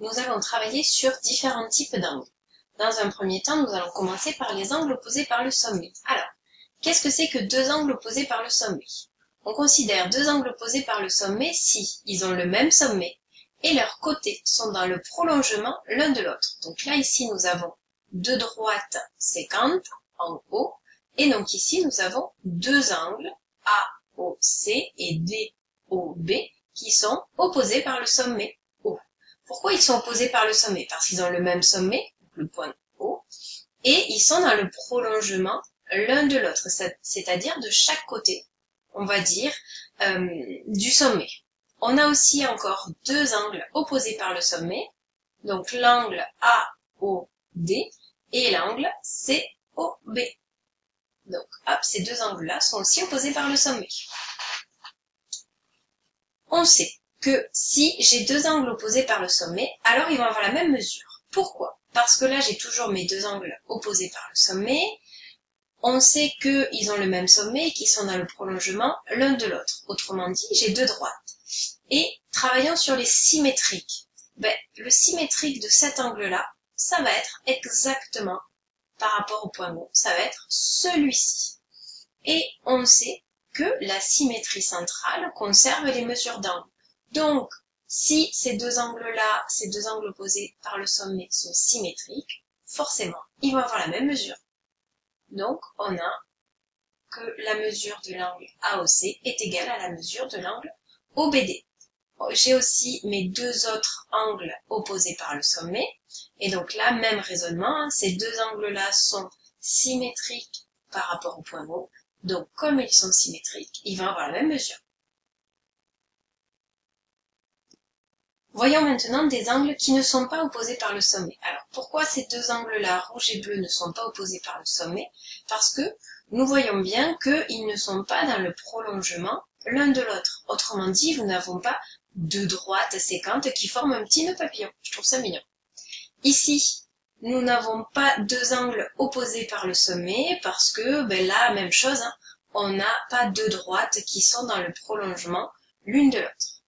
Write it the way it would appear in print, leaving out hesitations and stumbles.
nous allons travailler sur différents types d'angles. Dans un premier temps, nous allons commencer par les angles opposés par le sommet. Alors, qu'est-ce que c'est que deux angles opposés par le sommet? On considère deux angles opposés par le sommet si ils ont le même sommet et leurs côtés sont dans le prolongement l'un de l'autre. Donc là, ici, nous avons deux droites sécantes en haut, et donc ici, nous avons deux angles AOC et DOB qui sont opposés par le sommet O. Pourquoi ils sont opposés par le sommet? Parce qu'ils ont le même sommet, le point O, et ils sont dans le prolongement l'un de l'autre, c'est-à-dire de chaque côté, on va dire, du sommet. On a aussi encore deux angles opposés par le sommet, donc l'angle AOD et l'angle COB. Donc, hop, ces deux angles-là sont aussi opposés par le sommet. On sait que si j'ai deux angles opposés par le sommet, alors ils vont avoir la même mesure. Pourquoi? Parce que là, j'ai toujours mes deux angles opposés par le sommet. On sait qu'ils ont le même sommet et qu'ils sont dans le prolongement l'un de l'autre. Autrement dit, j'ai deux droites. Et travaillons sur les symétriques. Le symétrique de cet angle-là, ça va être exactement par rapport au point O, ça va être celui-ci. Et on sait que la symétrie centrale conserve les mesures d'angle. Donc, si ces deux angles-là, ces deux angles opposés par le sommet sont symétriques, forcément, ils vont avoir la même mesure. Donc, on a que la mesure de l'angle AOC est égale à la mesure de l'angle OBD. J'ai aussi mes deux autres angles opposés par le sommet. Et donc là, même raisonnement, ces deux angles-là sont symétriques par rapport au point O. Donc, comme ils sont symétriques, ils vont avoir la même mesure. Voyons maintenant des angles qui ne sont pas opposés par le sommet. Alors, pourquoi ces deux angles-là, rouge et bleu, ne sont pas opposés par le sommet? Parce que nous voyons bien qu'ils ne sont pas dans le prolongement l'un de l'autre. Autrement dit, nous n'avons pas deux droites sécantes qui forment un petit nœud papillon. Je trouve ça mignon. Ici, nous n'avons pas deux angles opposés par le sommet parce que là, même chose, on n'a pas deux droites qui sont dans le prolongement l'une de l'autre.